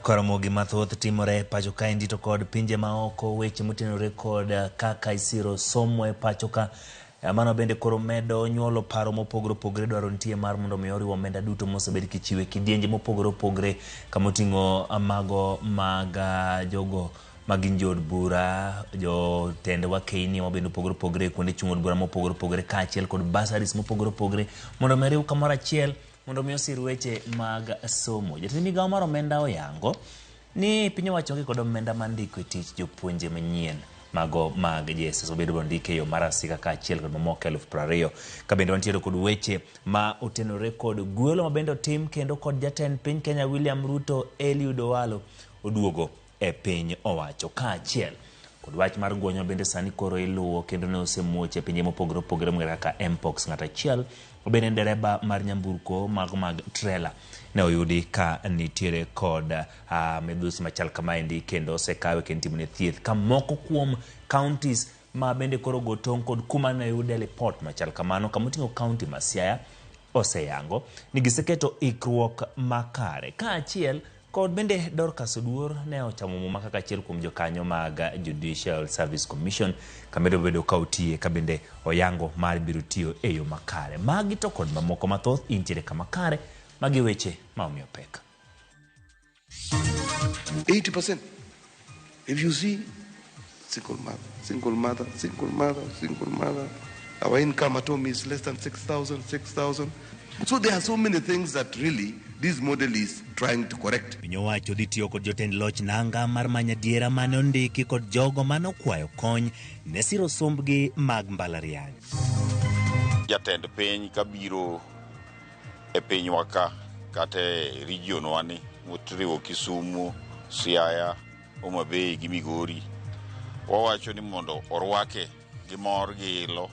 Karamogi mathoth timore pacho ka indito kod pinje maoko weche motenore kod kaka isiro somo e pacho ka mano bende koro medo nyuolo paro mopogore opogore dwaro nitie mar mondo mi oriwo omenda duto mosebed kichiwe kidienje mopogore opogore kamoting'o mago mag jogo magin jod bura jotend wakeini mabende opogore opogore kuonde chung' od bura mopogore opogore kaachiel kod basaris mopogore opogore mondo mi oriw kamoro achiel mondo mi osir weche mag somo. Jatend migawo mar omenda oyango ni piny owacho onge kod omenda mandiko e tich jopuonje manyien mago mag JSS obedo ndike yo mar asika kaachiel kod mamoko 20,000 ka bende wantiere kod weche ma otenore kod gwelo ma bende otim kendo kod jatend piny Kenya William Ruto Eliud Owalo oduogo e piny owacho kaachiel kod wach mar guonyo bende sani koro iluwo kendo ne osemuoche pinje mopogore opogore mong'ere kaka Mpox ng'at achiel obende dereba mar nyamburko mag trailer ne oyudi ka nitiere kod midhusi machal kamaendi kendo osekawe kendo timone thieth ka moko kuom counties ma bende koro gotong' kod kuma ne oyude report machal kamano kamoting'o county ma Siaya oseyango ni giseketo ikruok makare kaachiel kod bende Dorcas Oduor ne ochamo muma kaka achiel kuom jokanyo mag Judicial Service Commission kamedo bedo ka otiye ka bende oyango mar biro tiyo e yo makare magi to kod mamoko mathoth intiere kama kare magi weche maomiyo pek 80%. If you see single mother, our income at home is less than 6,000. So there are so many things that really this model is trying to correct. Piny owacho dhi tiyo kod jotend loch nanga mar manya diera mane ondiki kod jogo mane okwayo kony ne siro sombgi mag mbalariany. Jatend piny kabiro e piny waka kate region wani motriwo Kisumu, Siaya, Homa Bay gi Migori. Wawacho ni mondo orwake gi mor gi ilo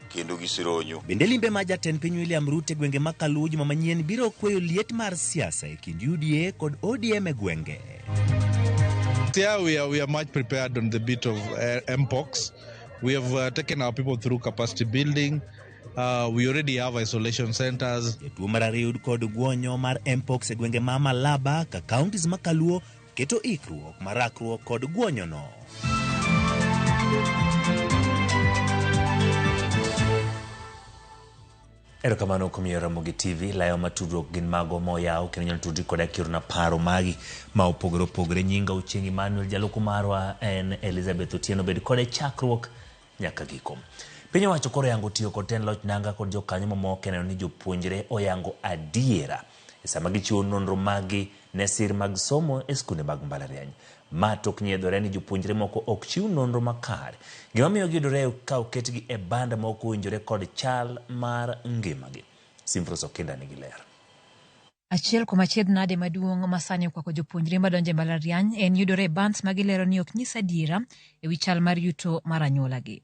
kendo gisironyo. Bende limbe ma jatend piny William Ruto e gwenge makaluo juma manyien biro kweyo liet mar siasa e kind UDA kod ODM e gwenge. Yeah, we are much prepared on the bit of Mpox. We have taken our people through capacity building. We already have isolation centers. Tuo mar ariyo kod guonyo mar Mpox e gwenge ma Malaba ka counties makaluo keto ikruok marakruok kod guonyo no. Erokamano kuom Ramogi TV, layo matudruok gin mago moyaw kendo nyalo tudri koda kirona paro magi ma opogore opogore. Nyinga Ochieng Emmanuel, jaloko marwa en Elizabeth Otieno, bed kode chakruok nyaka giko. Piny owacho koro yango tiyo kod tend loch nanga kod jokanyo mamoko neno ni jopuonjre oyango adiera e sama gichiwo nonro magi ne sir mag somo e skunde mag mbalariany. Ma tok nyiedhore ni jopuonjre moko ok chiw nonro makare. Gima miyo giyudore ka oketgi e banda moko winjore kod chal mar ngimagi. Simfros Okinda nigi ler. Achiel kuom achiedh nade maduong' masani okwako jopuonjre madonjo e mbalariany en yudore e bands magilero ni ok nyis adiera e wi chal mar yuto mar anyuolagi.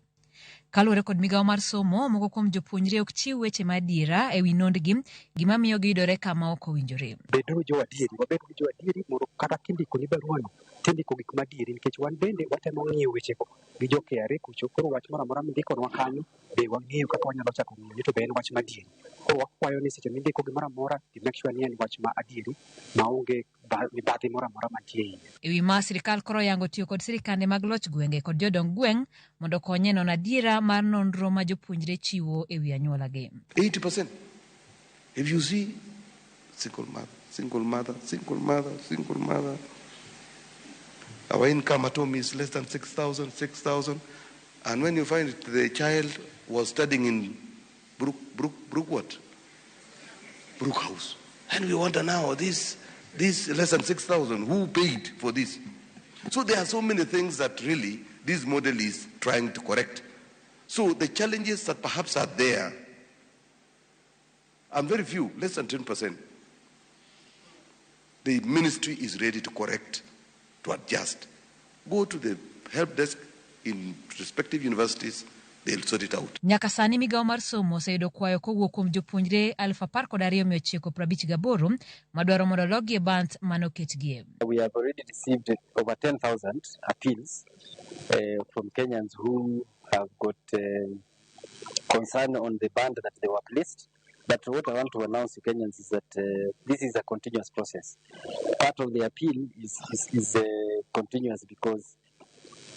Kaluwore kod migawo mar somo, moko kuom jopuonjre ok chiw weche madiera e wi nondgi, gima miyo giyudore kama ok owinjore. Bedo jo adieri, wabedo jo adieri mondo kata kindiko ni baruano, tindiko gik madieri nikech wan bende watemo ng'iyo weche gi jo KRA kucho. Koro wach moro amora mindikonwa kanyo be wang'iyo kaka wanyalo chako ng'iyo to be en wach madieri. Koro wakwayo ni seche mindiko gimoro amora to make sure ni en wach ma adieri maonge mibadhi moro amora mantie iye. E wi ma sirikal koro yango tiyo kod sirikande mag loch gwenge kod jodong gweng' mondo konye nono adiera mar nonro ma jopuonjre chiwo e wi anyuolagi. 80%. If you see single mother, our income at home is less than 6,000. And when you find the child was studying in Brook House. And we wonder now, this less than 6,000, who paid for this? So there are so many things that really this model is trying to correct. So the challenges that perhaps are there are very few, less than 10%. The ministry is ready to correct, to adjust. Go to the help desk in respective universities, they'll sort it out. Nyaka sani migao mar somo oseyudo kwayo kowuok kuom jopuonjre 12,958 madwaro mondo olokgi e bant manoketgie. We have already received over 10,000 appeals from Kenyans who have got concern on the band that they were placed. But what I want to announce to Kenyans is that this is a continuous process. Part of the appeal is continuous because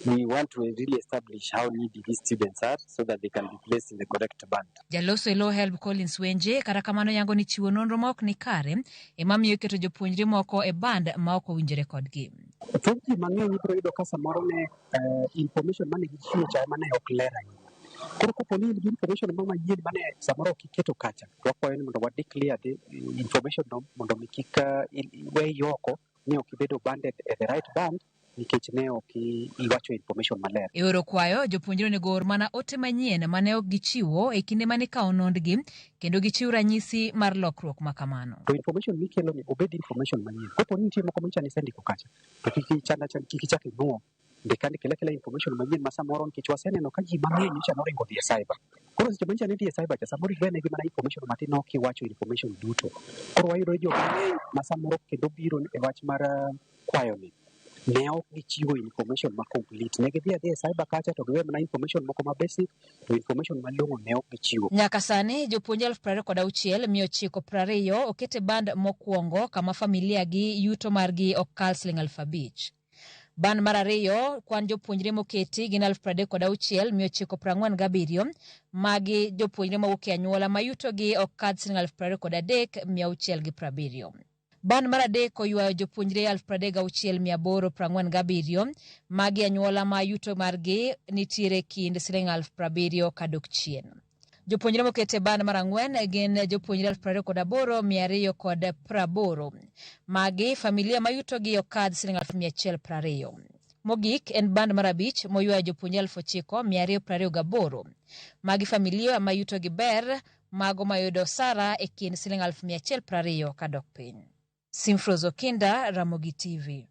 we want to really establish how needy these students are so that they can be placed in the correct band. Jaloso elo Helb Collins Wenje kata kamano yango ni chiwo nonro ma ok ni kare emamiyo keto jopuonjre moko e band ma ok owinjore kodgi. Thothji mang'eny ibiro yudo ka samoro ne information mane gichiwo cha mane ok ler ahinya. Koro kapo ni gi information manyien mane samoro ok iketo kacha, to wakwayo ni mondo wa declare the information no mondo mi kik we yoko ni ok ibedo banded at the right band nikech ne ok iwacho information maler. E oro kwayo jopuonjre onego or mana ote manyien mane ok gichiwo e kinde mane kawo nondgi kendo gichiw ranyisi mar lokruok ma kamano. To information mikelo ni obed information manyien. Kapo ni nitie moko manyiso sendiko kacha, to kik ichak inuo ndikani kila information manyien ma samoro nikech waseneno ka ji mang'eny nyicha noringo dhi e cyber. Koro seche manyicha ni dhi e cyber cha samoro iwenegi mana information matin ok iwacho information duto. Koro wayudo jo mang'eny ma samoro kendo biro e wach mar kwayo ni ne ok gichiwo information ma complete. Ne gidhi e cyber kacha to giwe mana information moko ma basic to information malong'o ne ok gichiwo. Nyaka sani jopuonjre 26,920 okete band mokwongo kama familia gi yuto margi ok kal Sh5,000. Ban mar ariyo kwan jopuonjre moketi gin 36,947 magi jopuonjre mawuok e anyuola mayuto gi ok kal Sh23,670. Ban mar adek oywayo jopuonjre 36,847 magi anyuola mayuto margi nitiere kind Sh70,000 kadok chien. Jopuonjre mokete ban mar ang'wen gin jopuonjre 28,280 magi familia mayuto gi ok kal Sh120. Mogik en band mar abich moywayo jopuonjre 9,228 magi familia mayuto gi ber mago mayudo sara e kind Sh120 kadok piny. Simfrozo Kinda, Ramogi TV.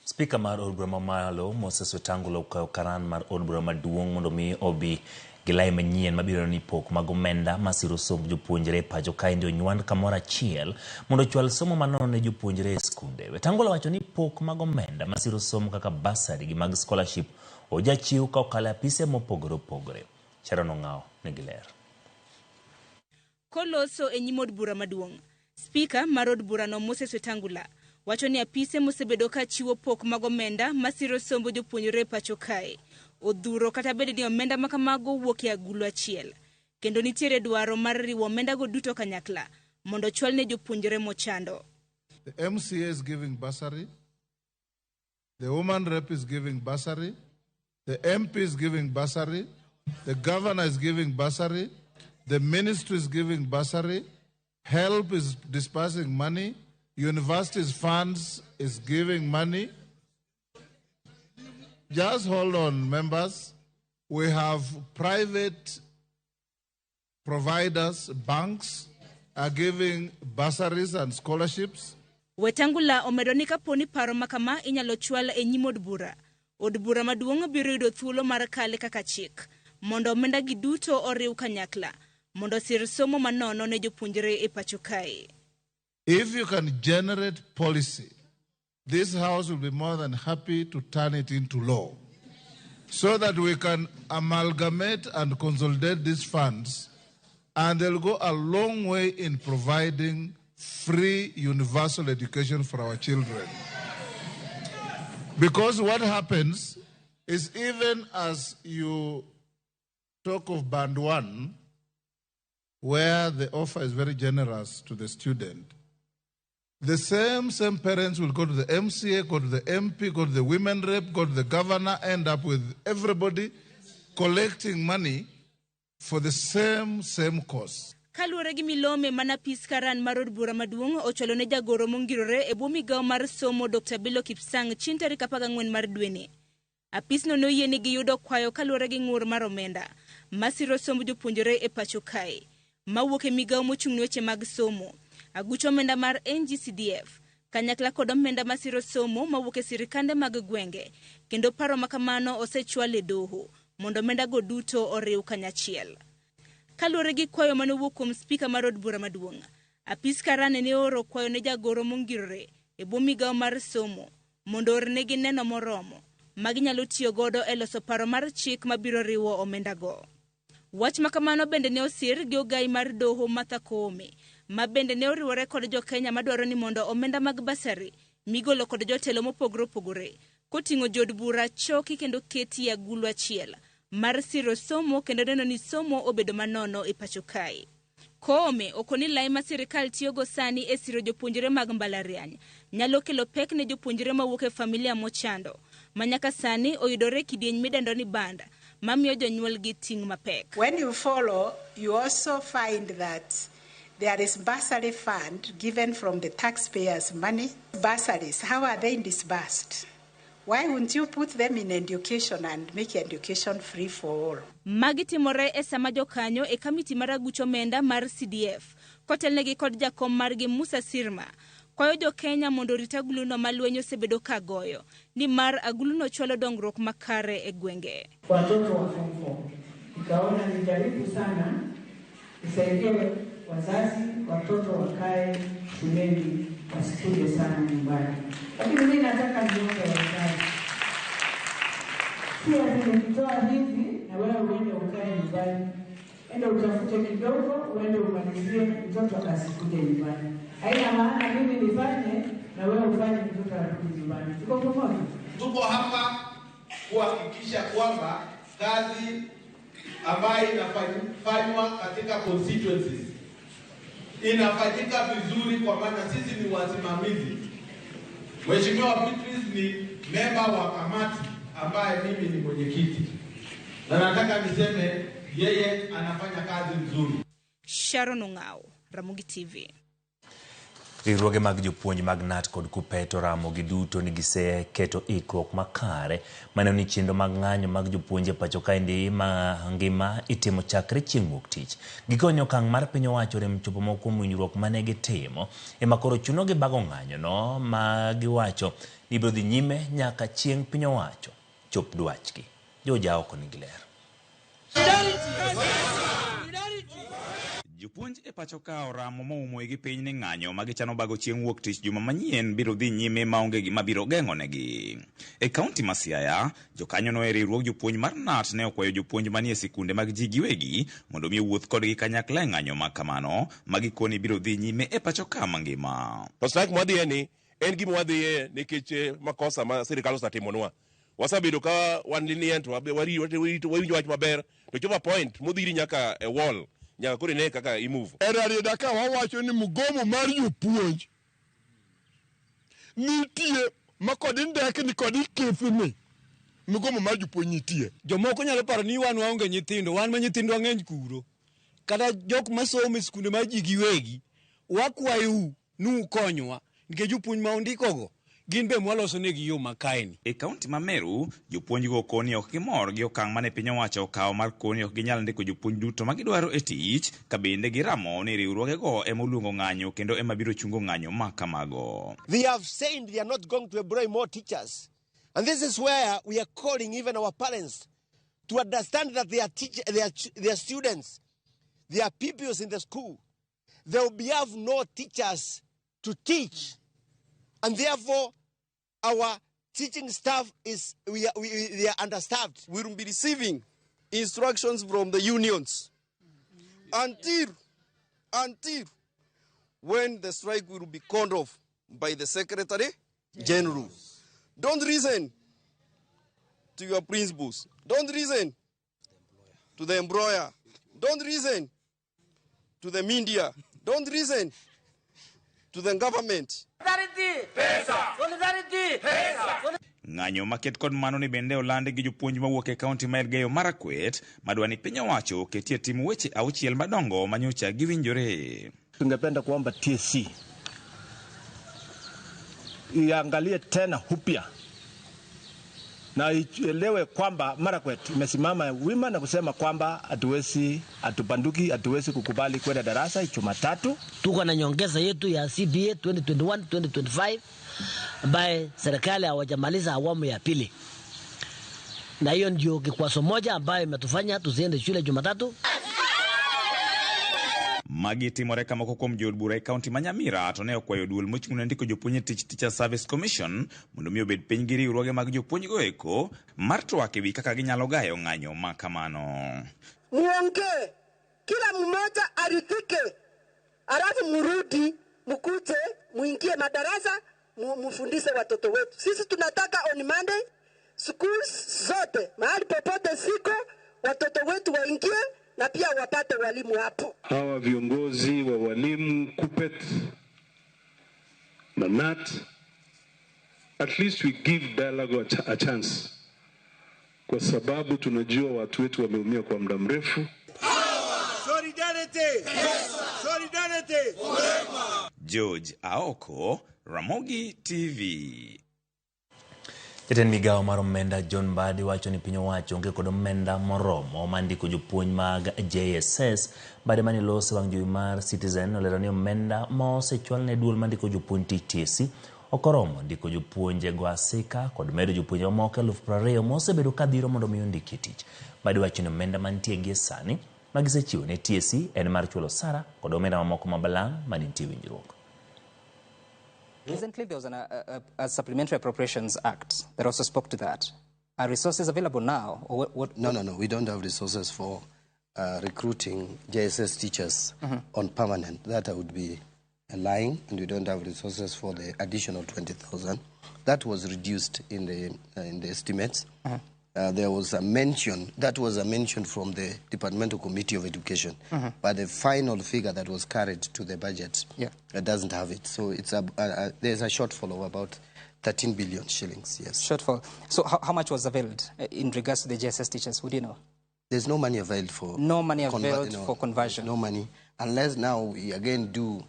Spika mar od bura mamalo Moses Wetangula okawo karan mar od bura maduong' mondo mi obi gilai manyien mabiro ni pok mag omenda masiro somb jopuonjre pacho kaendi onywand kamoro achiel mondo chwal somo manono ne jopuonjre e skunde. Wetangula wacho ni pok mag omenda masiro somo kaka basari gi mag scholarship ojachiw ka okalo apise mopogore opogore. Sharon Ong'ao nigi ler. Koloso e nyim od bura maduong', Spika mar od burano Moses Wetangula wacho ni apise mosebedo ka chiwo pok mag omenda masiro sombo jopuonjre pacho kae odhuro kata bed ni omenda makamago wuok e agulu achiel kendo nitiere dwaro mar riwo omenda go duto kanyakla mondo chwal ne jopuonjre mochando. The MCA is giving bursary, the woman rep is giving bursary, the MP is giving bursary, the governor is giving bursary, the ministry is giving bursary, help is dispersing money, universities funds is giving money. Just hold on, members. We have private providers, banks are giving bursaries and scholarships. Wetangula omedo ni kaponi paro makama inyalo chwal e nyim od bura maduong' biro yudo thuolo mar kale kaka chik mondo omenda gi duto oriw kanyakla mondo sir somo manono ne jopuonjre e pacho kae. If you can generate policy, this House will be more than happy to turn it into law so that we can amalgamate and consolidate these funds, and they'll go a long way in providing free universal education for our children. Because what happens is, even as you talk of band 1, where the offer is very generous to the student, the same parents will go to the MCA, go to the MP, go to the women rep, go to the governor, end up with everybody collecting money for the same course. Kaluwore gi milome mana piskaran marod bura maduong' ocholo ne jagoro mongirore e bwo migawo mar somo Dr. Bilo Kipsang chin tarik 14 mar dweni. Apisno noyiene gi yudo kwayo kaluwore gi ng'ur mar omenda masiro somb jopuonjre e pacho kae mawuok e migawo mochung'ne weche mag somo, aguch omenda mar NGCDF, kanyakla kod omenda masiro somo mawuok e sirikande mag gwenge, kendo paro makamano osechwal e doho mondo omenda go duto oriw kanyachiel. Kaluwore gi kwayo mane owuok kuom spika mar od bura maduong', apis karane ne oro kwayo ne jagoro mongirore e bwo migawo mar somo mondo ornegi neno moromo maginyalo tiyo godo e loso paro mar chik mabiro riwo omenda go. Wach makamano bende ne osir gi ogai mar doho Martha Koome, ma bende ne oriwore kod jo Kenya madwaro ni mondo omenda mag basari migolo kod jotelo mopogore opogore koting'o jod bura choki kendo keti agulu achiel mar siro somo kendo neno ni somo obedo manono e pacho kae. Koome okoni lai ma sirikal tiyogo sani e siro jopuonjre mag mbalariany nyalo kelo pek ne jopuonjre mawuok e familia mochando manyaka sani oyudore kidieny midendo ni banda mamiyo jonyuol gi ting' mapek. When you follow, you also find that there is bursary fund given from the taxpayers' money. Bursaries, how are they disbursed? Why wouldn't you put them in education and make education free for all? Magi timore e sama jokanyo e kamiti mar aguch omenda mar CDF kotelnegi kod jakom margi Musa Sirma kwayo jo Kenya mondo rit aguluno malwenyo osebedo ka goyo ni mar aguluno chwalo dongruok makare e gwenge. Watoto wa form 4 ikaona nijaribu sana nisaidie wazazi watoto wakae shuleni wasikuje sana nyumbani. Lakini mimi nataka niombe wazazi, si ati nikitoa hivi na wewe uende ukae nyumbani, enda utafute kidogo uende umalizie mtoto akasikuje nyumbani. Haina maana mimi nifanye na wewe ufanye mtoto arudi nyumbani. Tuko pamoja? Tuko hapa kuhakikisha kwamba kazi ambayo inafanywa katika constituencies inafanyika vizuri, kwa maana sisi ni wasimamizi. Mheshimiwa Beatrice ni memba wa kamati ambaye mimi ni mwenyekiti, na nataka niseme yeye anafanya kazi nzuri. Sharon Ong'ao, Ramogi TV. Riwruoge mag jopuonj mag NAT kod KUPPET Ramogi duto ni gise keto ikruok makare maneno ni chenro mag ng'anyo mag jopuonje pacho kaendi ma ngima itimo chakre chieng' wuok tich. Gigonyo okang' mar piny owacho rem chopo moko kuom winjruok mane gitimo ema koro chuno gi bago ng'anyo no ma giwacho ni biro dhi nyime nyaka chieng' piny owacho chop dwachgi. Joja oko nigi ler. Jopuonj e pacho ka oramo moumo gi piny ni ng'anyo magichano bago chieng' wuok tich juma manyien biro dhi nyime maonge gima biro geng'onegi. E kaunti ma Siaya, jokanyo no e riwruog jopuonj mar NAT ne okwayo jopuonj manie sikunde mag ji giwegi mondo mi wuoth kodgi kanyakla e ng'anyo ma kamano magikoni biro dhi nyime e pacho ka mangima. To strike mwadhiye ni en gima wadhiye nikech makosa ma sirikal osetimonwa. Wasabedo ka wan lenient warito wach maber to chopo point modhiri nyaka e wall nyaka kore ne kaka imove. Erarieda ka wawacho ni mugomo mar jopuonj nitie makod ndeke ni kod ikethni mugomo mar jopuonj nitie. Jomoko nyalo paro ni wan waonge nyithindo, wan ma nyithindwa ng'eny kuro, kata jok masomo e skunde ma ji giwegi wakwayou nu konywa nikech jopuonj ma ondikogo gin be mwaloso negi yo makaeni. E kaunti ma Meru, jopuonj go koni ok gimor gi okang' mane piny owacho okawo mar koni ok ginyal ndiko jopuonj duto ma gidwaro e tich, ka bende giramo ni riwruoge go ema oluongo ng'anyo kendo ema biro chungo ng'anyo ma kamago. They have said they are not going to employ more teachers. And this is where we are calling even our parents to understand that their students, their pupils in the school, they will have no teachers to teach. And therefore, our teaching staff they are understaffed. We will be receiving instructions from the unions until when the strike will be called off by the Secretary General. Don't listen to your principals. Don't listen to the employer. Don't listen to the media. Don't listen to the government. Ng'anyo maket kod mano ni bende olandi gi jopuonj mawuok e kaunti ma Elgeyo Marakwet madwani piny owacho ketie timu weche 6 madongo manyocha giwinjore. Tungependa kuomba TSC iangalie tena upya na ielewe kwamba Marakwet imesimama wima na kusema kwamba hatuwezi kukubali kwenda darasa Jumatatu. Tuko na nyongeza yetu ya CBA 2021-2025 ambaye serikali hawajamaliza awamu ya pili, na hiyo ndio kikwazo moja ambayo imetufanya tusiende shule Jumatatu. Magi timore kama kuom jood bura e kaunti ma Nyamira to ne okwayo duol mochung'ne ndiko jopuonj Teacher Service Commission mondo mi obed piny gi riwruoge mag jopuonj go eko mar twak ewi kaka ginyalo gayo ng'anyo ma kamano. Muongee, kila mmoja aridhike, alafu murudi mkuje muingie madarasa mufundishe watoto wetu. Sisi tunataka on Monday schools zote mahali popote siko watoto wetu waingie na pia wapate walimu hapo. Hawa viongozi wa walimu KUPPET na NAT, at least we give dialogue a chance, kwa sababu tunajua watu wetu wameumia kwa muda mrefu. Solidarity! Yes, solidarity! George Aoko, Ramogi TV. Jatend migawo mar omenda John Mbadi wacho ni piny owacho onge kod omenda moromo mandiko jopuonj mag JSS. Mbadi mani loso wang' jowi mar Citizen olero ni omenda mosechwal ne duol mandiko jopuonj TTC okoromo ndiko jopuonje go asika kod medo jopuonje mamoko 20,000 mosebedo kadhiro mondo mi ondiki tich. Mbadi wacho ni omenda mantie gie sani magisechiwo ne TSC en mar chulo sara kod omenda mamoko mabalang' manitie winjruok. Recently, there was a Supplementary Appropriations Act that also spoke to that. Are resources available now? Or what? No. We don't have resources for recruiting JSS teachers on permanent. That would be lying, and we don't have resources for the additional 20,000. That was reduced in the estimates. There was a mention, from the Departmental Committee of Education, but the final figure that was carried to the budget doesn't have it. So it's there's a shortfall of about 13 billion shillings, yes. Shortfall. So how much was availed in regards to the JSS teachers? Would you know? There's no money availed for... No money availed for conversion? No money, unless now we again do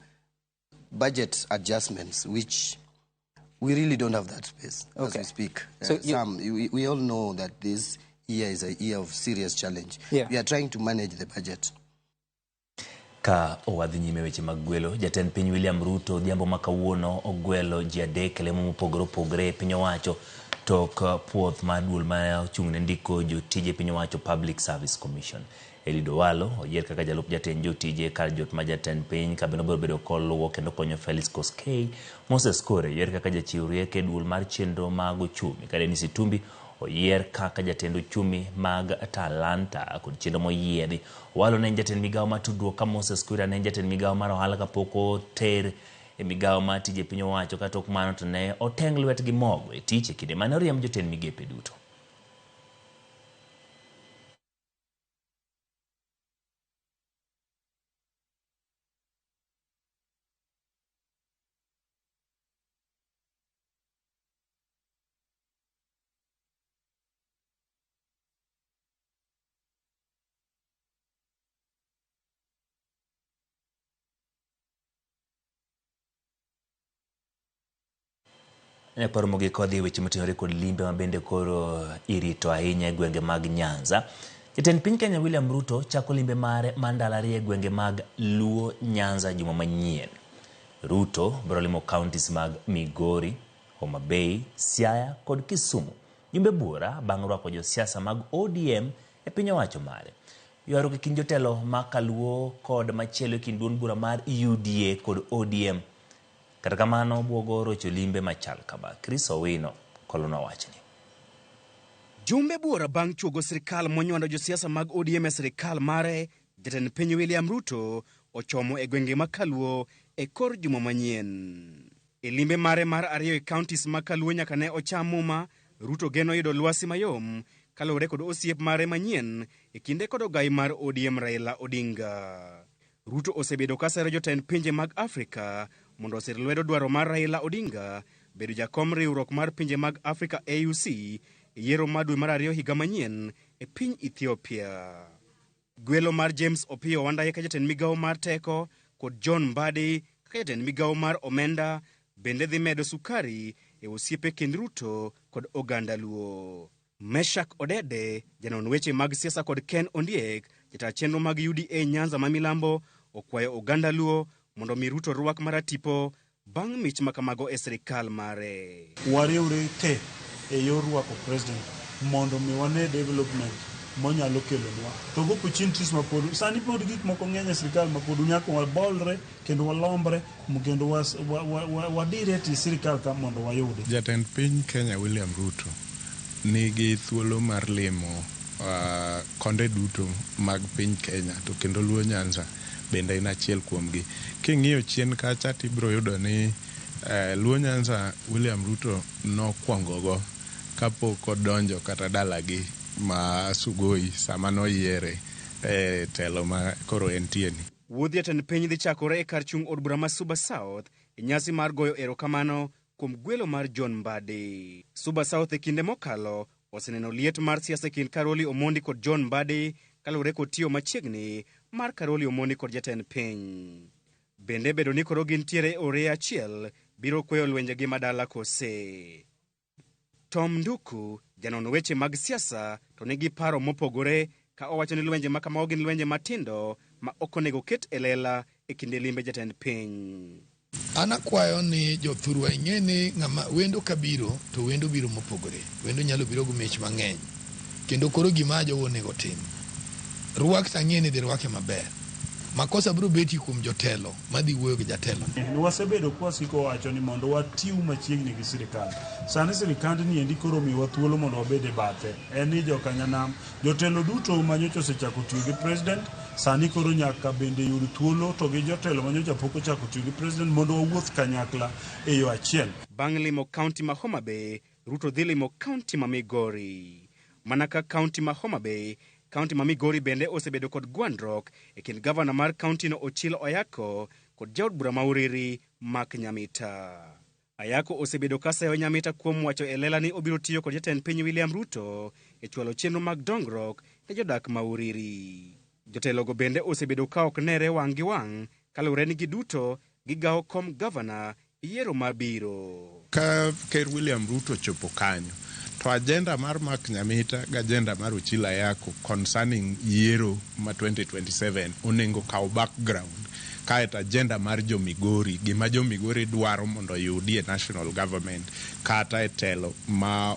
budget adjustments, which... we really don't have that space as we speak. So we all know that this year is a year of serious challenge. We are trying to manage the budget. Ka owadhi nyime weche mag gwelo, jatend piny William Ruto jambo makawuono ogwelo ji adek lemo mopogore opogore piny owacho tok puoth mar duol ma ochung'ne ndiko jotije piny owacho Public Service Commission. Elido Walo oyier kaka jalup jatend jotije kar jot ma jatend piny kabino biro bedo koluwo kendo konyo Felix Koskei. Moses Kore oyier kaka jachiw rieko duol mar chenro mag uchumi ka Dennis Itumbi oyier kaka jatend uchumi mag Talanta kod chenro moyiedhi. Walo ne jatend migawo mar tudruok ka Moses Kore ne jatend migawo mar ohala kapok oter e migawo mar tije piny owacho ka tok mano to ne oteng lwetgi mogo e tich e kinde mane oriemb jotend migepe duto. Paromogi kodhi weche motenore kod limbe mabende koro irito ahinya e gwenge mag Nyanza. Jatend piny Kenya William Ruto chako limbe mare mandalari e gwenge mag Luo Nyanza juma manyien. Ruto biro limo counties mag Migori, Homa Bay, Siaya kod Kisumu. Jumbe bura bang' rwako josiasa mag ODM e piny owacho mare. Ywaruok e kind jotelo ma Kaluo kod machielo e kind duond bura mar UDA kod ODM. Kata kamano buogo rocho limbe machal kama. Chris Owino kolono wachni. Jumbe bura bang' chuogo sirikal monywando josiasa mag ODM e sirikal mare, jatend piny William Ruto ochomo e gwenge ma Kaluo e kor juma manyien. E limbe mare mar ariyo e counties ma Kaluo nyaka ne ocham muma, Ruto geno yudo lwasi mayom kaluwore kod osiep mare manyien e kinde kod ogai mar ODM Raila Odinga. Ruto osebedo kasero jotend pinje mag Afrika mondo osir lwedo dwaro mar Raila Odinga bedo jakom riwruok mar pinje mag Afrika AUC yiero mar dwe mar 2 higa manyien e piny Ethiopia. Gwelo mar James Opiyo Wandayi ka jatend migawo mar teko kod John Mbadi ka jatend migawo mar omenda bende dhi medo sukari e osiepe kind Ruto kod oganda Luo. Meshak Odede, janon weche mag siasa kod Ken Ondiek, jata chenro mag UDA Nyanza ma milambo, okwayo oganda Luo mondo mi Ruto rwak maratipo bang' mich makamago e sirikal mare. Wariwre te e yor rwako president mondo mi wane development monyalo kelonwa. To go opportunities mapod sani pod gik moko ng'eny e sirikal mapod nyako wabolre kendo walombre kendo wadire ti sirikal ka mondo wayude. Jatend piny Kenya William Ruto nigi thuolo mar limo konde duto mag piny Kenya to kendo Luo Nyanza bende en achiel kuomgi. King'iyo chien kacha tibiro yudo ni Luo Nyanza William Ruto nokwongogo kapok odonjo kata dalagi ma Sugoi sama noyiere e telo ma koro entieni. Wuodh jatend piny dhi chakore e kar chung' od bura ma Suba South e nyasi mar goyo erokamano kuom gwelo mar John Mbadi. Suba South e kinde mokalo oseneno liet mar siasa e kind Karoli Omondi kod John Mbadi kaluwore kod tiyo machiegni mar Karoli Omondi kod jatend piny. Bende bedo ni koro gintiere ore achiel biro kweyo lwenjegi madala kose. Tom Nduku, janon weche mag siasa, to nigi paro mopogore ka owacho ni lwenje makamago gin lwenje matindo ma ok onego ket e lela e kinde limbe jatend piny. An akwayo ni jothurwa ing'e ni ng'ama wendo kabiro to wendo biro mopogore. Wendo nyalo biro gi mich mang'eny. Kendo koro gima jowo onego tim. Rwak tang'e ni dhi rwake maber. Makosa biro beti kuom jotelo madhi wuoyo gi jatelo. Wasebedo kwasiko wacho ni mondo watiu machiegni gi sirikal. Sani sirikand ni endi koro miwa thuolo mondo wabed e bathe. En ni jokanyanam jotelo duto manyocha osechako tiyo gi president sani koro nyaka bende yud thuolo to gi jotelo manyocha pok ochako tiyo gi president mondo wawuoth kanyakla e yo achiel. Bang' limo kaunti ma Homa Bay, Ruto dhi limo kaunti ma Migori. Mana ka kaunti ma Homa Bay, kaunti ma Migori bende osebedo kod gwandruok e kind gavana mar kaunti no Ochilo Ayako kod jaod bura ma Uriri Mark Nyamita. Ayako osebedo kasayo Nyamita kuom wacho e lela ni obiro tiyo kod jatend piny William Ruto e chwalo chenro mag dongruok ne jodak ma Uriri. Jotelogo bende osebedo ka ok nere wang' gi wang' kaluwore ni giduto gigawo kom gavana yiero mabiro. Ka Ker William Ruto chopo kanyo, to agenda mar Mark Nyamita ga agenda mar Ochilo Ayako concerning yiero ma 2027 onego kaw background kaeto agenda mar jo-Migori, gima jo-Migori dwaro mondo yudie national government kata e telo ma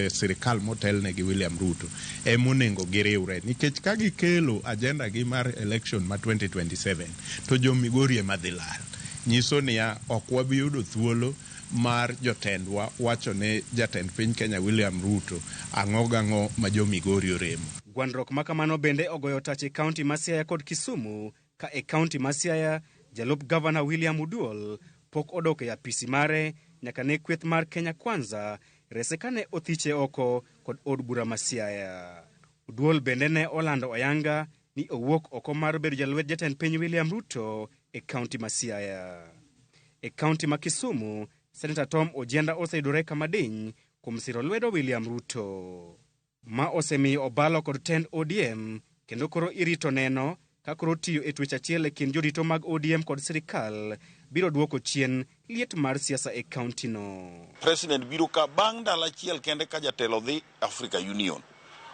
sirikal motelne gi William Ruto emonego giriwre, nikech ka gikelo agenda gi mar election ma 2027 to jo-Migori ema dhi lal. Nyiso niya ok wabi yudo thuolo mar jotendwa wacho ne jatend piny Kenya William Ruto ang'o ma jo-Migori oremo. Gwandruok makamano bende ogoyo tach e kaunti ma Siaya kod Kisumu, ka e kaunti ma Siaya jalup gavana William Uduol pok odok e apisi mare nyaka ne kweth mar Kenya Kwanza rese kane othiche oko kod od bura ma Siaya. Uduol bende ne olando ayanga ni owuok oko mar bedo jalwet jatend piny William Ruto e kaunti ma Siaya. E kaunti ma Kisumu, Senator Tom Ojienda oseyudore kama diny kuom siro lwedo William Ruto. Ma osemiyo obalo kod tend ODM kendo koro irito neno ka koro tiyo e twech achiel e kind jorito mag ODM kod sirikal biro duoko chien liet mar siasa e kaunti no. President biro ka bang' ndalo achiel kende ka jatelo dhi Africa Union.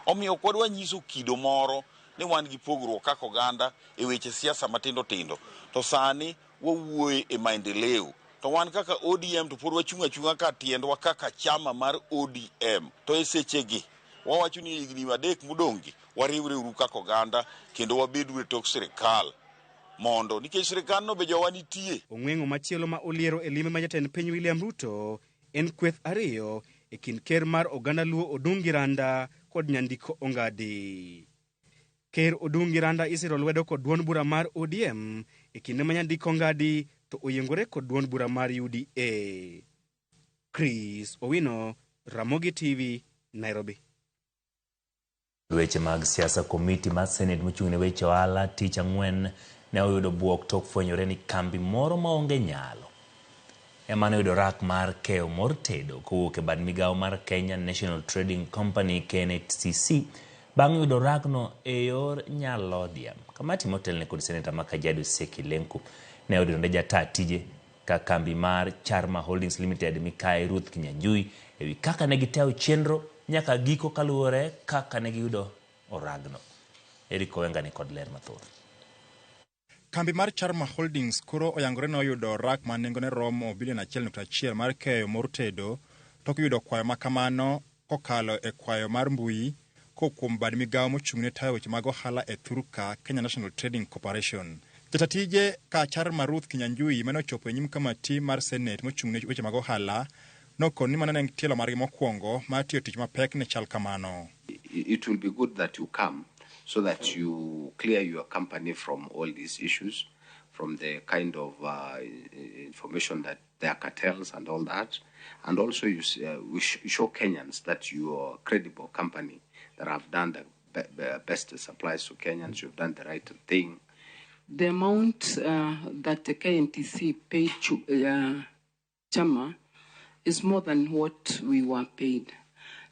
Omiyo kod wanyiso kido moro ni wan gi pogruok kaka oganda e weche siasa matindo tindo. To sani wawuoye e maendeleo. To wan kaka ODM to pod wachung' achung'a ka tiendwa kaka chama mar ODM. To e sechegi wawacho ni higni adek modong'gi wariwre uru kaka oganda kendo wabeduru e tok sirikal mondo nikech sirikal no be jowa nitie. Ong'weng'o machielo ma oliero e limbe ma jatend piny William Ruto en kweth ariyo e kind ker mar oganda Luo Odungi Randa kod Nyandiko Ongadi. Ker Odungi Randa isiro lwedo kod duond bura mar ODM e kinde ma Nyandiko Ongadi to oyiengore kod duond bura mar UDA. Chris Owino, Ramogi TV, Nairobi. Weche mag siasa. Komiti mar Senate mochung' ne weche ohala tich ang'wen ne oyudo buok tok fwenyore ni kambi moro maonge nyalo emane oyudo rak mar keyo mor tedo kowuok e bad migawo mar Kenya National Trading Company KNTCC bang' yudo ragno e yor nyalodiam. Kamati motelne kod seneta ma Kajiado Seki Lenku ne odonde jata tije ka kambi mar Charma Holdings Limited Mikae Ruth Kinyanjui ewi kaka ne giteo chenro nyaka giko kaluwore kaka ne giyudo oragno. Eric Owenga ni kod ler mathoth. Kambi mar Charma Holdings koro oyangore no yudo rak ma nengone romo bilion 1.1 mar keyo mor tedo tok yudo kwayo makamano kokalo e kwayo mar mbui kuom bad migawo mochung'ne tayo weche mag ohala e Thurka Kenya National Trading Corporation. Jatatije ka Charma Ruth Kinyanjui mane ochopo e nyim kamati mar Senate mochung'ne weche mag ohala nokoni mana ne tielo margi mokwongo mar tiyo tich mapek ne chal kamano. It will be good that you come so that you clear your company from all these issues, from the kind of information that there are cartels and all that. And also we show Kenyans that you are a credible company that have done the best supplies to Kenyans. You've done the right thing. The amount that the KNTC paid Chama is more than what we were paid.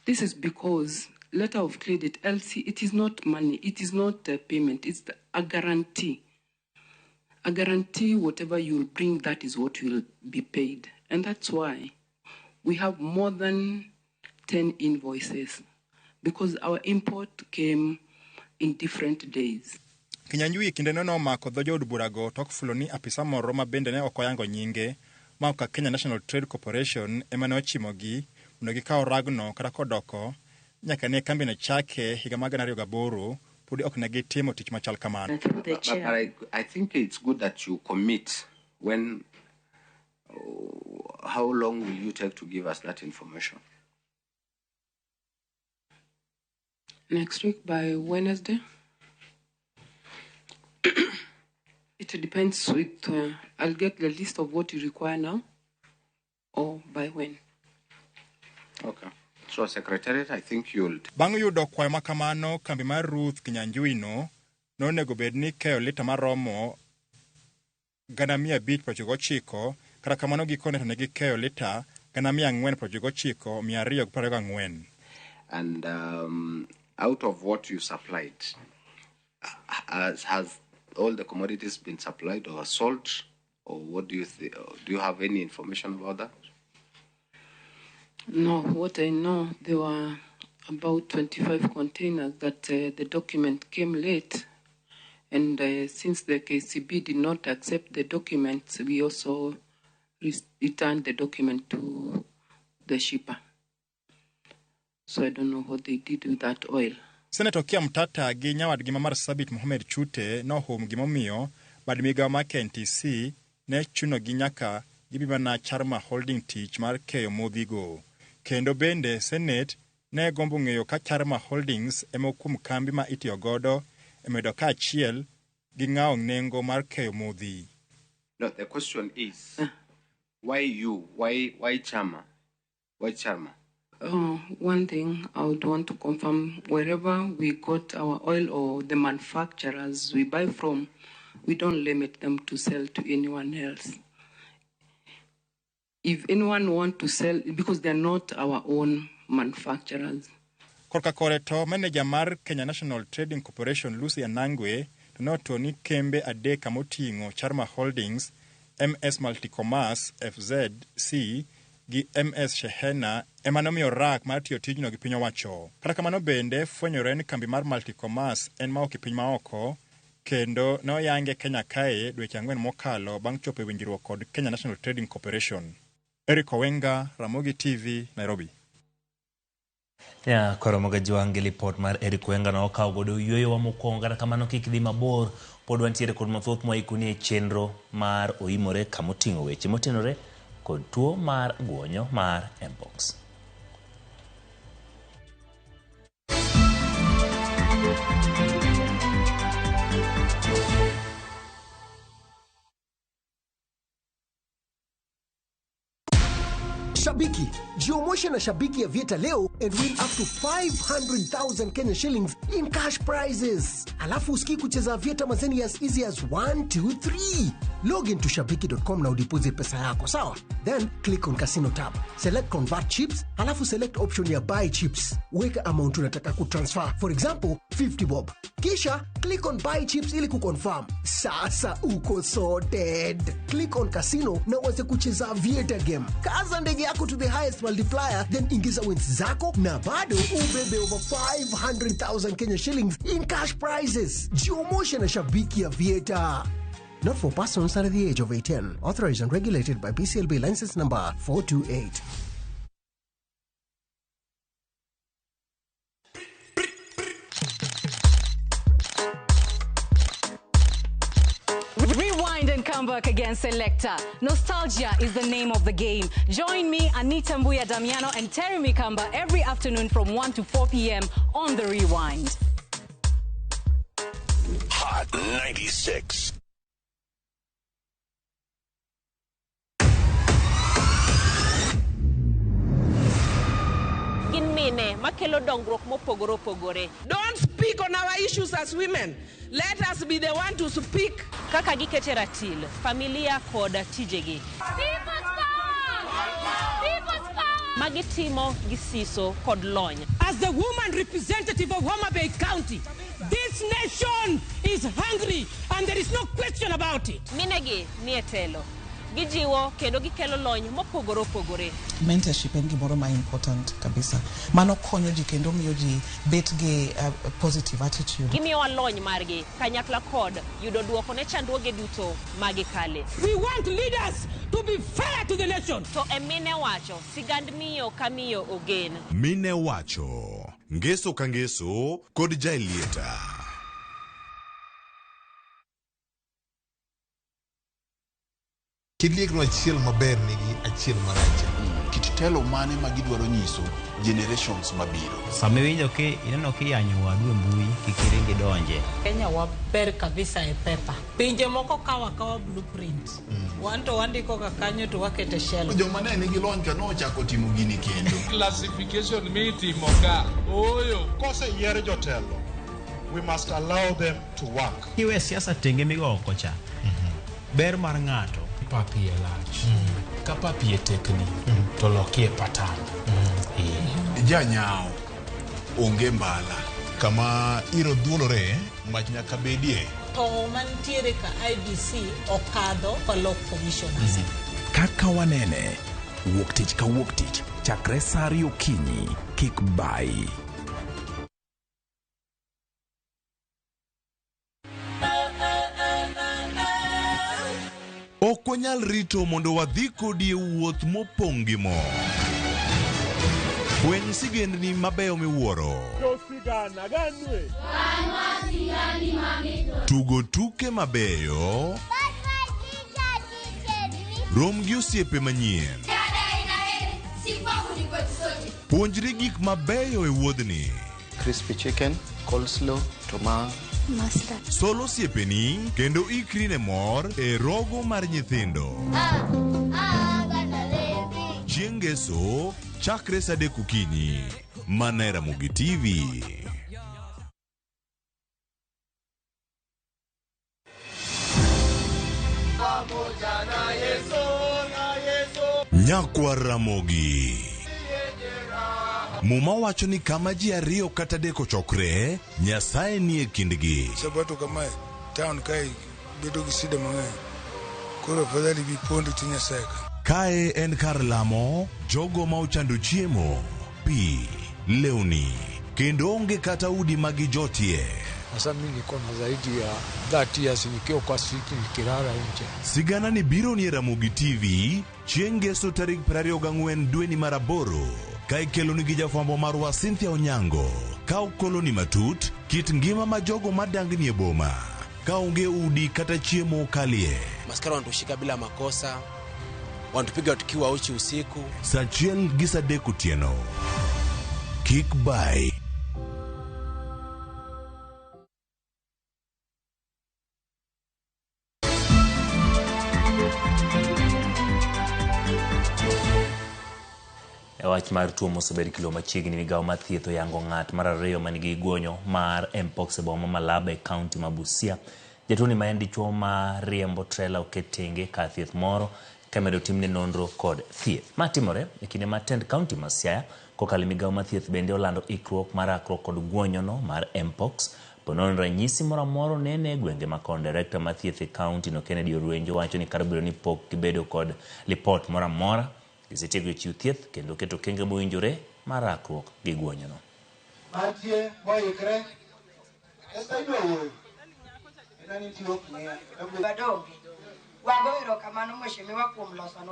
This is because letter of credit, LC, it is not money, it is not a payment, it's a guarantee. A guarantee, whatever you will bring, that is what will be paid. And that's why we have more than 10 invoices, because our import came in different days. Kinyanjui kinde no omako dho jood burago tok fulo ni apisa moro ma bende ne ok oyango nyinge ma ka Kenya National Trade Corporation ema ne ochimogi mondo gikaw ragno kata kodoko nyaka ne kambi na chake higa mag 2008 podi ok ne gitimo tich machal kamano. But I think it's good that you commit. When how long will you take to give us that information? Next week by Wednesday. It depends with I'll get the list of what you require now or by when. Okay. So Secretariat, I think you'll... Bang' yudo kwayo makamano, kambi mar Ruth Kinyanjui no nonego bed ni keyo lita maromo 599 kata kamano gikone to ne gikeyo lita 499,224. And out of what you supplied, has all the commodities been supplied or sold, or what do you think? Do you have any information about that? No, what I know, there were about 25 containers that the document came late. And since the KCB did not accept the documents, we also returned the document to the shipper. So I don't know what they did with that oil. Senator Kia Mtata gi nyawadgi ma Marsabit Mohamed Chute nohum gimomiyo bad migawo ma KNTC ne chuno gi nyaka gibimana Charma Holding tich mar keyo modhigo. Kendo bende Senate ne gombo ng'eyo ka Charma Holdings ema kuom kambi ma itiyo godo emedo ka achiel gi ng'awo nengo mar keyo modhi. No, the question is, why you? Why Charma? Why Charma? One thing I would want to confirm, wherever we got our oil or the manufacturers we buy from, we don't limit them to sell to anyone else. If anyone want to sell, because they're not our own manufacturers. Korka koreto manager mar Kenya National Trading Corporation Lucy Anangwe to noto ni kembe adeka moting'o Charma Holdings, MS Multicommerce, FZC, gi MS Shehena emanomiyo rak mar tiyo tijno gi piny owacho. Kata kamano bende fwenyore ni kambi mar Multicommerce en ma ok piny maoko kendo ne oyange Kenya kae dweche 4 mokalo bang' chopo winjruok kod Kenya National Trading Corporation. Eric Owenga, Ramogi TV, Nairobi. Koromoga Jwangi report mar Eric Owenga no okaw godo yueyo wa mokwongo kata kamano kik dhi mabor pod wantiere kod mathoth mwaikuni e chenro mar oimore kamoting'o weche motenore kod tuo mar guonyo mar Mpox. Shabiki, jiomoshe na Shabiki Aviator leo and win up to 500,000 Kenya shillings in cash prizes. Alafu usiki kucheza Aviator mazeni as easy as 1, 2, 3. Log into shabiki.com na udeposit pesa yako, sawa? Then click on Casino tab. Select Convert Chips, alafu select option ya Buy Chips. Weka amount unataka kutransfer. For example, 50 bob. Kisha click on Buy Chips ili kuconfirm. Sasa uko sorted. Click on Casino na uanze kucheza Aviator game. Kaza ndege yako to the highest multiplier, then ingiza wins zako na bado ubebe over 500,000 Kenya shillings in cash prizes. Jiomoshe na Shabiki Aviator. Not for persons under the age of 18. Authorized and regulated by BCLB license number 428. Rewind and come back again, Selector. Nostalgia is the name of the game. Join me, Anita Mbuya Damiano and Terry Mikamba every afternoon from 1 to 4 p.m. on The Rewind. Hot 96. Makelo dongruok mopogore opogore. Don't speak on our issues as women. Let us be the one to speak. Kaka gikete ratil, familia kod tijegi. People's power! People's power! Magitimo gisiso kod lony. As the woman representative of Homa Bay County, this nation is hungry and there is no question about it. Minegi nietelo. Gijiwo kendo gikelo lony mopogore opogore. Mentorship en gimoro ma important kabisa. Mano konyo ji kendo miyo ji bet gi positive attitude. Gimiyo lony margi kanyakla kod yudo duoko ne chandruoge duto magikale. We want leaders to be fair to the nation. To emine wacho sigand miyo kamiyo ogen. Mine wacho ngeso ka ngeso kod jailieta. Kidliek no achiel maber nigi achiel marach. Kit telo mane ma gidwaro nyiso generations mabiro. Sama winjo ki ineno ki yanyo wadu mbui kikiringi donje. Kenya waber kabisa e pepa. Pinje moko kawa blueprint. Wanto wandiko ka kanyo to wakete shell. Joma ne nigi lony ka no chako timo gini kendo. Classification mitimo ka. Oyo kose yier jotelo. We must allow them to work. Iwe siasa tenge migo oko cha. Ber mar ng'ato papi e lach. Ka papi e tekni to loki e patan. Janyao onge mbala. Kama iro dhuolore mach nyaka bedie. To mantiere ka IBC okadho pa loc commissioners. Kaka wanene wuok tich ka wuok tich chakre saa 2 okinyi kik bai. Ok wanyal rito mondo wadhi kodi e wuoth mopong' gi mo. Fweny sigendni mabeyo miwuoro. Tugo tuke mabeyo. Rom gi osiepe manyien. Puonjri gik mabeyo e wuodhni. Crispy chicken, coleslaw, tomato. Mustard. Solo siepeni kendo ikri ne mor e rogo mar nyithindo. Chieng' ngeso chakre saa 3 okinyi mana e Ramogi TV. Nyakwa Ramogi. Muma wacho ni kama ji ariyo kata adek ochokre, Nyasaye ni e kindgi. Sabato kamae, town kai bedo gi shida mang'eny. Koro afadhali bi pondo ti Nyasaye ka. Kae en kar lamo jogo ma ochando chiemo, pi, lewni, kendo onge kata udi magijotie. Sasa mimi niko na zaidi ya 30 years nikiwa kwa street nikilala nje. Sigana ni biro ni Ramogi TV, chieng' ngeso tarik 24 dwe ni mar 8. Ka ikelo ni jafwambo marwa Cynthia Onyango, ka ukoloni matut, kit ngima ma jogo madangni e boma, ka onge udi kata chiemo kalie. Maskara wanatushika bila makosa, wanatupiga tukiwa uchi usiku. Saa 1 gi saa 3 otieno. Kik bai. wach mar tuo mosebed kilo machiegni migawo mar thieth oyango ng'at mar ariyo manigi guonyo mar mpox e boma Malaba e kaunti ma Busia. Jatuoni ma en dichuo ma riembo trela oket tenge ka thieth moro kamedo timne nonro kod thieth. Ma timore e kinde ma tend kaunti ma Siaya kokalo migawo mar thieth bende olando ikruok mar rakruok kod guonyono mar mpox. Ponon ranyisi moro nene gwenge ma kon. Director mar thieth e kaunti no Kennedy Oruenjo wacho ni karbiro ni pok gibedo kod report moro amora gisetiego chiwo thieth kendo keto kenge mowinjore mar rakruok gi guonyono. Mantie moikre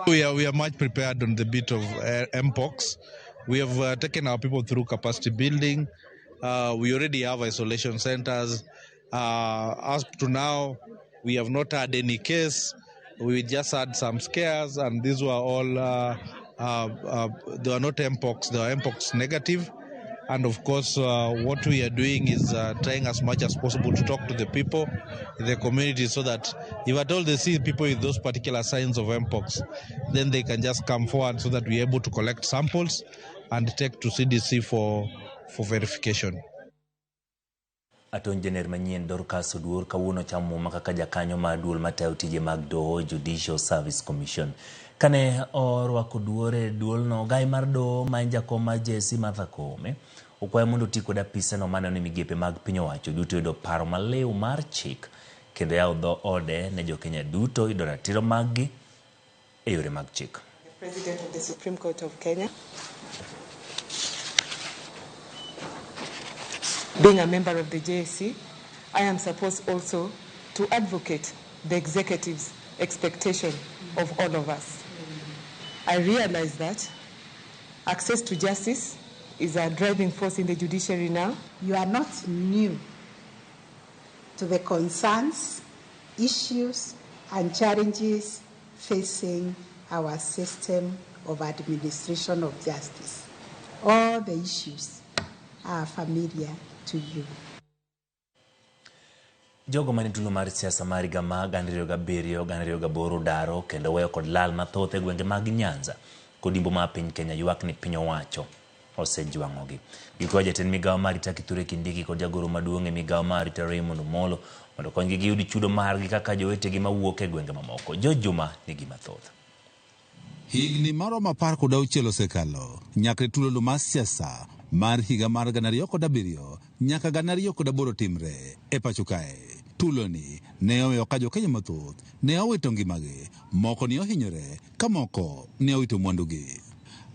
We are much prepared on the bit of mpox. We have taken our people through capacity building. We already have isolation centers. As to now, we have not had any case. We just had some scares, and these were all, they were not mpox, they were mpox negative. And of course, what we are doing is trying as much as possible to talk to the people in the community so that if at all they see people with those particular signs of mpox, then they can just come forward so that we are able to collect samples and take to CDC for verification. Attorney General manyien Dorcas Oduor kawuono chamo makaka jakanyo mar duol matayo tije mag doho Judicial Service Commission. Kane orwako duore duolno gai mar doho ma jakom mar JSC Martha Koome okwayo mondo ti kod apisa no maneno migepe mag piny owacho duto yudo paro maliw mar chik kendo yawo dho ode ne jo Kenya duto yudo ratiro maggi e yore mag chik. The President of the Supreme Court of Kenya, being a member of the JSC, I am supposed also to advocate the executive's expectation of all of us. I realize that access to justice is a driving force in the judiciary now. You are not new to the concerns, issues, and challenges facing our system of administration of justice. All the issues are familiar to you. Jogo mani tulo mar siasa mar higa mag 2007 2008 daro kendo weyo kod lal mathoth e gwenge mag Nyanza kodimbo ma piny Kenya ywak ni piny owacho osejwang'ogi. Gikwa jatend migawo mar Itaki Kithure Kindiki kod jagoro maduong' e migawo mar Raymond Omolo mondo konygi giyud chudo margi kaka jowetegi mawuok e gwenge mamoko. Jojuma nigi mathoth. Higni maromo 16 osekalo nyaka tulo mar siasa mar higa mar 2007 nyaka 2008 timre e pacho kae. Tuloni ne oweyo ka jo-Kenya mathoth ne owito ngimagi, moko ne ohinyore ka moko ne owito mwandugi.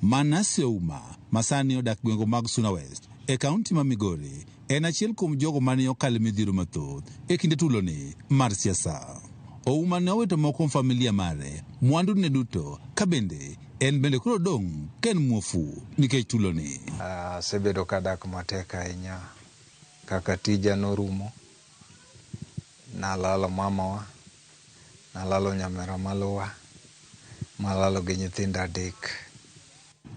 Manase Ouma masani odak gwengo mag Suna West e kaunti ma Migori en achiel kuom jogo mane okalo midhiero mathoth e kinde tuloni mar siasa. Ouma ne owito moko familia mare, mwandu ne duto ka bende en bende koro dong' ken muofu nikech tuloni. Sebedo kadak matek ahinya kaka tija norumo, nalalo mamawa, nalalo nyamera maluwa, malalo gi nyithinda adek.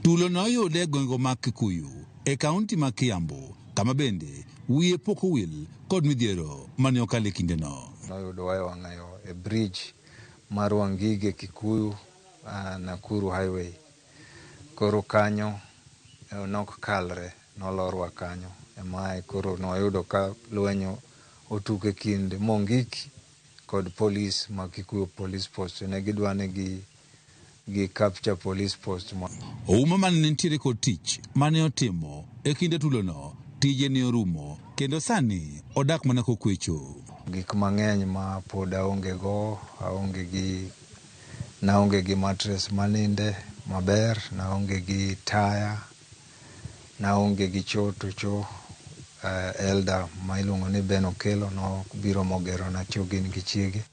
Tulo noyude e gwenge mag Kikuyu e kaunti ma Kiambu, kama bende wiye pok owil kod midhiero mane okalo e kindeno. Noyudo wayo wang'ayo e bridge mar Wangige Kikuyu Nakuru Highway. Koro kanyo nok kalre nolorwa kanyo. Emae koro noyudo ka lwenyo otuke kind Mongiki kod police ma Kikuyu police post. Ne gidwane gi capture police post. Ouma man nitiere kod tich mane otimo e kinde tulono tije ne orumo kendo sani odak mana kokwecho. Gik mang'eny ma pod aonge go, naonge gi mattress maninde maber, naonge gi taya, naonge gi cho elda ma iluongo ni Ben Okelo no biro mogero na chogin gi chiege.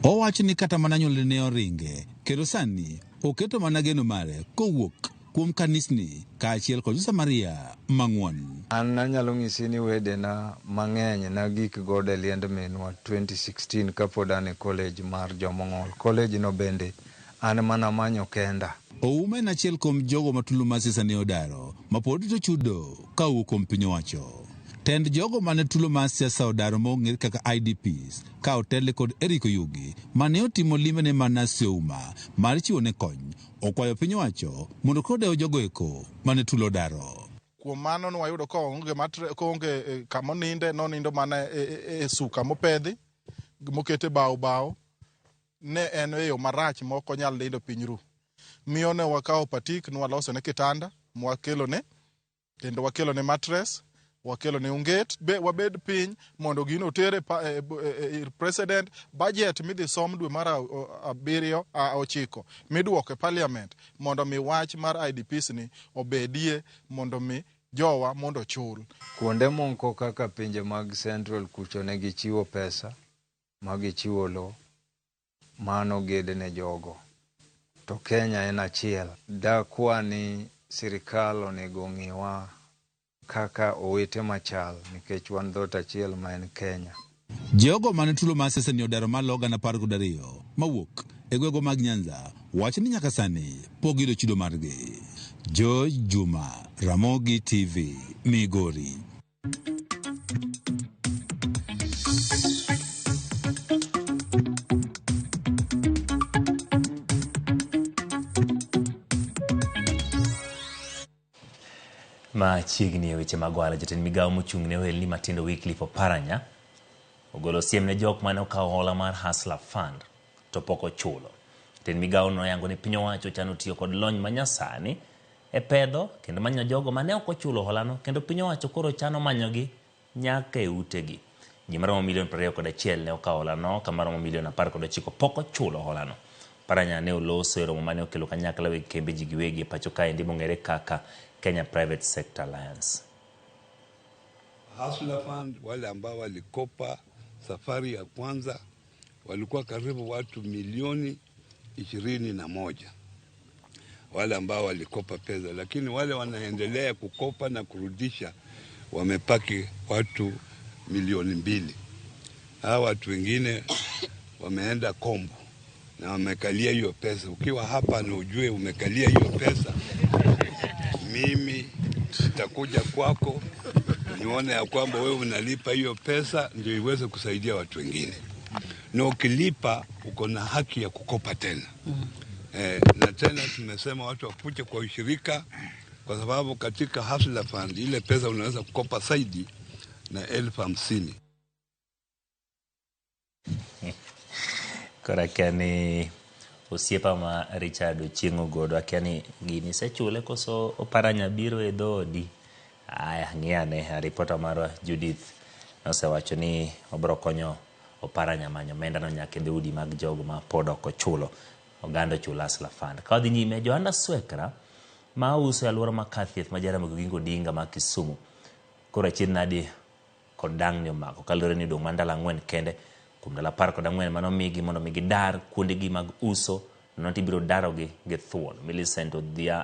Owacho ni kata mana nyuolne ne oringe kendo sani oketo mana geno mare kowuok kuom kanisni kaachiel kod Samaria mang'won. An nanyalo ng'isi ni wedena mang'eny na gik gode liend minwa 2016 kapod an e college mar Jomong'ol. College no bende an mana manyo kenda. Ouma en achiel kuom jogo ma tulo mar siasa ne odaro ma pod to chudo kawuok kuom piny owacho. Tend jogo mane tulo mar siasa odaro mong'ere kaka IDPs ka otele kod Eric Oyugi mane otimo limbe ma Nasiuma mar chiwo ne kony okwayo piny owacho mondo kodewo jogo eko mane tulo odaro. Kuom mano nwayudo koonge kama nonindo mana e suka mopedhi mokete bao ne en yo marach moko nyal nindo piny ru. Miyo ne wakawo patik nwaloso ne kitanda mwakelone kendo wakelone mattress wakelone unget wabed piny mondo gino tere president budget midhi som dwe mar 9 midwoko e parliament mondo mi wach mar IDPs ni obedie mondo mi jowa mondo chul. Kuonde moko kaka pinje mag Central kucho ne gichiwo pesa, magichiwo lo, mano gede ne jogo. To Kenya en achiel. Dakwa ni sirikal onego ng'iwa kaka owete machal nikech wan dhot achiel ma en Kenya. Jogo mane tulo mar siasa ni odaro mar Logan 12 mawuok e gwego mag Nyanza wacho ni nyaka sani pok yudo chudo margi. George Juma, Ramogi TV, Migori. Machiegni e weche mag ohala, jatend migawo mochung' ne ohelni matindo Wycliffe Oparanya ogolo siem ne jok mane okawo hola mar Hustler Fund to pok ochulo. Jatend migawo no yango ni piny owacho chano tiyo kod lony manyasani e pedho kendo manyo jogo mane ok ochulo holano, kendo piny owacho koro chano manyogi nyaka e utegi. Ji maromo milion 21 ne okawo holano, ka maromo milion 19 pok ochulo holano. Oparanya ne oloso e romo mane okelo kanyakla weg kembe ji giwegi e pacho kae ndi mong'ere kaka Kenya Private Sector Alliance. Hustler Fund wale ambao walikopa safari ya kwanza walikuwa karibu watu milioni 21 wale ambao walikopa pesa, lakini wale wanaendelea kukopa na kurudisha wamepaki watu milioni 2. Hawa watu wengine wameenda Kombo na wamekalia hiyo pesa. Ukiwa hapa na ujue umekalia hiyo pesa, mimi nitakuja kwako nione ya kwamba wewe unalipa hiyo pesa ndio iweze kusaidia watu wengine. Na ukilipa uko na haki ya kukopa tena. Na tena tumesema watu wakuje kwa ushirika, kwa sababu katika Hustler Fund ile pesa unaweza kukopa zaidi na 50,000. Kora kiani osiepa ma Richard Ochingo godo akiani gini sechule koso Oparanya biro e dhodi. Aya ng'iane ripota marwa Judith nosewacho ni obro konyo Oparanya manyo menda no nyaka e udi mag jogo ma pod ok ochulo oganda chulo Hustler Fund. Ka odhi nyime Johanna Swekra ma uso e alwora ma Kathieth ma Jaramogi Oginga Odinga ma Kisumu koro chien nadi kod dang' ni omako kalore ni dong' mandala 4 kende kuom ndalo 14 mano migi mondo migi dar kuondegi mag uso no tibiro darogi gi thuon. Millicent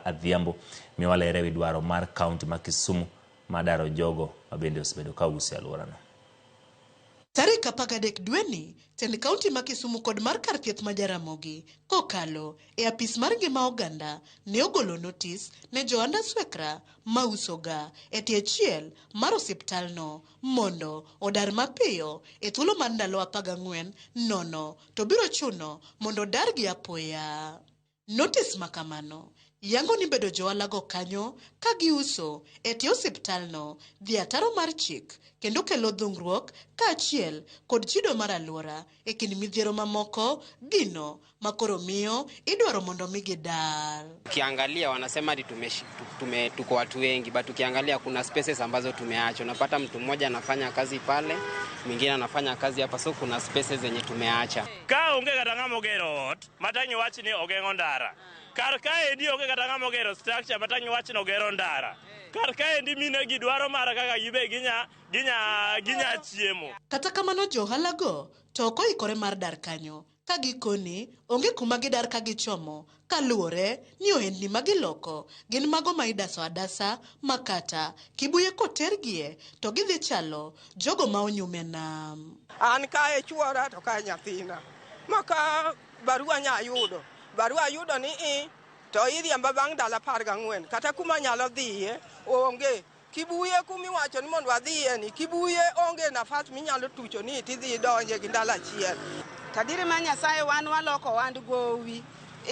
Adhiambo miwalere wi dwaro mar kaunti ma Kisumu ma daro jogo mabende osebedo ka uso e alworano. Tarik 13 dweni, tend kaunti ma Kisumu kod mar kar thieth ma Jaramogi kokalo e apis mar ngima oganda ne ogolo notis ne Johanna Swekra ma usoga e tie chiel mar osiptalno mondo odar mapiyo e thuolo mar ndalo 14 nono to biro chuno mondo dar gi apoya. Notis makamano yango ni bedo joalago kanyo ka giuso e tie osiptalno dhi ataro mar chik kendo kelo dhungruok ka achiel kod chido mar alwora e kind midhiero mamoko gino makoro miyo idwaro mondo migi dar. Ukiangalia wanasema tuko watu wengi, but ukiangalia kuna spaces ambazo tumeacha. Unapata mtu mmoja anafanya kazi pale, mwingine anafanya kazi hapa, so kuna spaces zenye tumeacha. Ka onge kata ng'amo gero ot, matanyo wach ni ogeng'o ndara. Kar kae ndi onge kata ng'amo gero structure, matanyo wach ni ogero ndara. Kar kae ndi mine gidwaro mara kaka gibe ginya chiemo. Kata kamano johalago to ok oikore mar dar kanyo ka gikoni onge kuma gidar ka gichomo kaluwore ni ohendni magiloko gin mago ma idaso adasa makata kibuye kotergie to gidhi chalo jogo ma onyume nam. An kae chuora to ka nyathina maka barua ni to idhi amba bang' dala 14 kata kuma nyalo dhiye onge Kibuye kumi wacho ni mondo wadhiye ni Kibuye onge nafas minyalo tucho ni tidhi donje gi ndala achiel. Tadiri ma Nyasaye wan waloko wand gowi.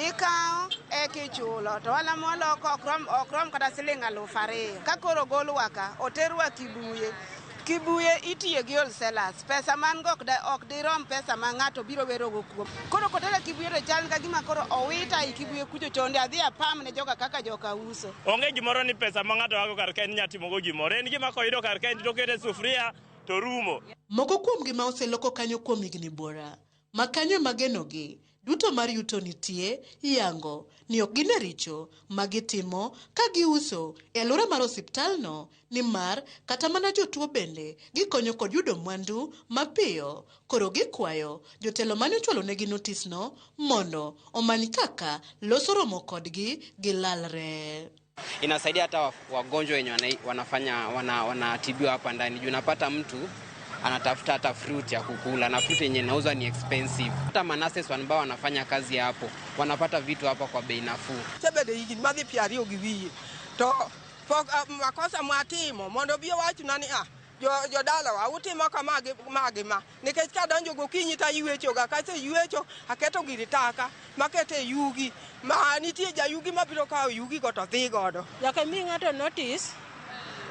Ikawo kichulo to wala moloko okrom kata siling 2,000 ka koro golwa ka oterwa Kibuye. Kibuye itiye gi wholesalers, pesa man go ok dirom pesa ma ng'ato biro wero go kuom. Koro kotela Kibuye to chal ka gima koro owita i Kibuye kucho chonde adhi apam ne joka kaka joka uso. Onge gimoro ni pesa ma ng'ato wago kar kae nyatimo go gimoro. En gima koyudo kar kae to kete sufria to rumo. Moko kuom gima oseloko kanyo kuom higni bora. Ma kanyo magenogi duto mar yuto nitie yango ni ok gine richo magitimo ka giuso e alwora mar osiptalno ni mar kata mana jotuo bende gikonyo kod yudo mwandu mapiyo. Koro gikwayo jotelo mane ochwalo negi notisno mondo omany kaka loso romo kodgi gilalre. Inasaidia hata wagonjwa wenye wanatibiwa hapa ndani. Juu unapata mtu anatafuta hata fruit ya kukula na fruit yenye inauzwa ni expensive. Hata manases ambao wanafanya kazi hapo wanapata vitu hapa kwa bei nafuu. Sebede higi madhi piario giwie to makosa mwatimo mondo biyo wachu nani jo dala wa utimo kama ma nikech ka donjo gokinyi ta yuecho ga kase yuecho aketo giri taka makete yugi ma nitie ja yugi mabiro kawo yugi go to dhi godo. Yaka mi ng'ato notice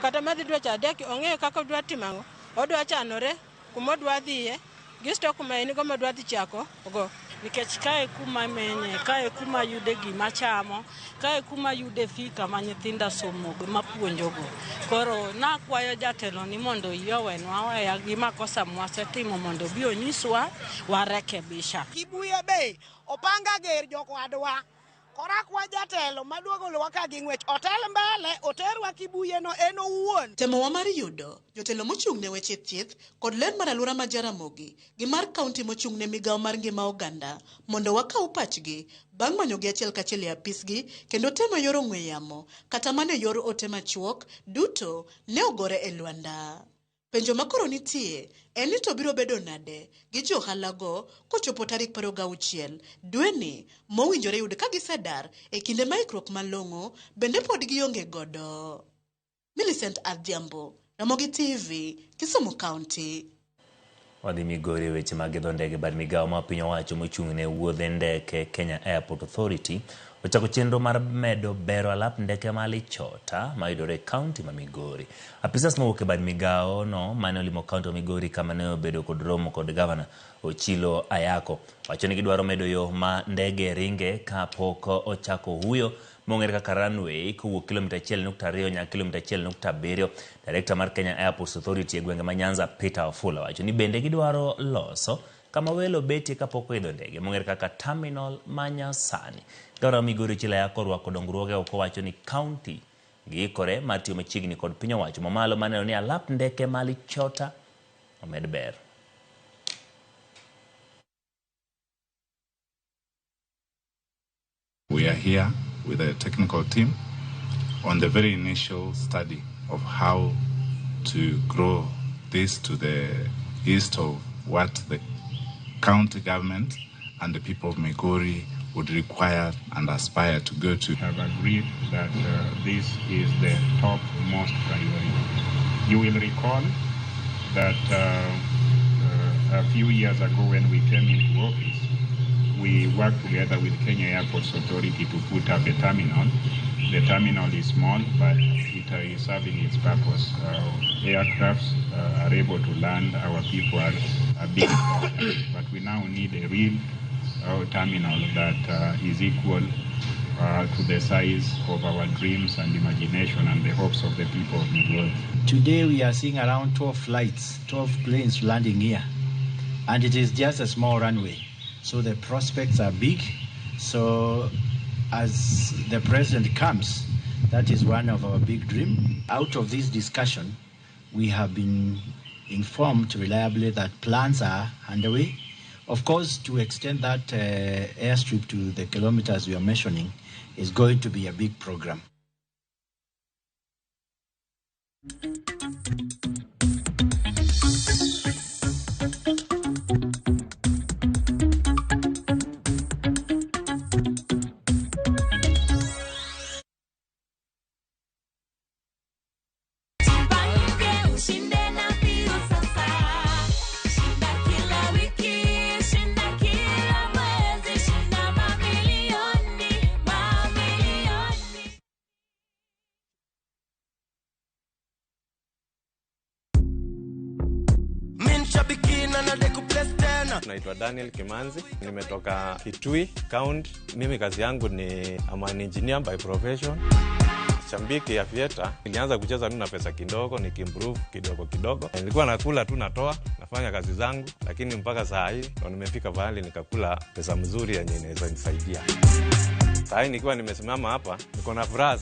kata madhi dwa chadek ong'e kaka dwa timango. Odwa chanore kumodwa dhiye gisto kuma en go modwa dhi chako go nikech kae kuma menye kae kuma yude gima chamo kae kuma yude fika ma nyithinda somo mapuonjogo. Koro nakwayo jatelo ni mondo yowenwa weya gima kosa mwasetimo mondo bi onyiswa warekebisha. Kibuye be opanga ger jokwadwa korakwa jatelo maduogo lwaka gi ng'wech otel mbele oterwa Kibuye no en owuon. Temowa mar yudo jotelo mochung' ne weche thieth kod ler mar alwora ma Jaramogi gi mar kaunti mochung' ne migawo mar ngima oganda mondo wakaw pachgi bang' manyogi achiel kachiel e apisgi kendo temo yor ong'we yamo kata mana yor ote machuok duto ne ogore e lwanda. Penjo makoro nitie en ni to biro bedo nade gi johalago kochopo tarik 26 dweni mowinjore yud ka gisedar e kinde ma ikruok malong'o bende pod gionge godo. Millicent Adhiambo, Ramogi TV, Kisumu County. Wadhi Migori weche mag idho ndege bad migawo ma piny owacho mochung' ne wuodhe ndeke Kenya Airport Authority ochako chenro mar medo bero alap ndeke malichota mayudore kaunti ma Migori. Apisas mowuok e bad migawo no mane olimo kaunti ma Migori kama ne obedo kod romo kod gavana Ochilo Ayako wacho ni gidwaro medo yo ma ndege ringe kapok ochako huyo mong'ere kaka runway kowuok kilomita 1.2 nyaka kilomita 1.7. Director mar Kenya Airports Authority e gwenge ma Nyanza Peter Wafula wacho ni bende gidwaro loso kama welo betie kapok oidho ndege mong'ere kaka terminal manyasani. Gavana Migori Ochilo Ayako orwako dongruoge oko wacho ni kaunti giikore mar tiyo machiegni kod piny owacho mamalo maneno ni alap ndeke malichota omed ber. We are here with a technical team on the very initial study of how to grow this to the east of what the county government and the people of Migori would require and aspire to go to. Have agreed that this is the top most priority. You will recall that a few years ago when we came into office, we worked together with Kenya Airports Authority to put up a terminal. The terminal is small, but it is serving its purpose. Aircrafts are able to land, our people are big, but we now need a real terminal that is equal to the size of our dreams and imagination and the hopes of the people of the world. Today we are seeing around 12 flights, 12 planes landing here, and it is just a small runway. So the prospects are big. So as the president comes, that is one of our big dreams. Out of this discussion, we have been informed reliably that plans are underway. Of course, to extend that airstrip to the kilometers we are mentioning is going to be a big program. Naitwa Daniel Kimanzi, nimetoka Kitui County. Mimi kazi yangu ni an engineer by profession. Shambiki ya Fieta, nilianza kucheza na pesa kidogo, nikimprove kidogo. Nilikuwa nakula tu natoa, nafanya kazi zangu, lakini mpaka saa hii ndo nimefika mahali nikakula pesa mzuri yenye inaweza nisaidia. Saa hii nikiwa nimesimama hapa, niko na furaha.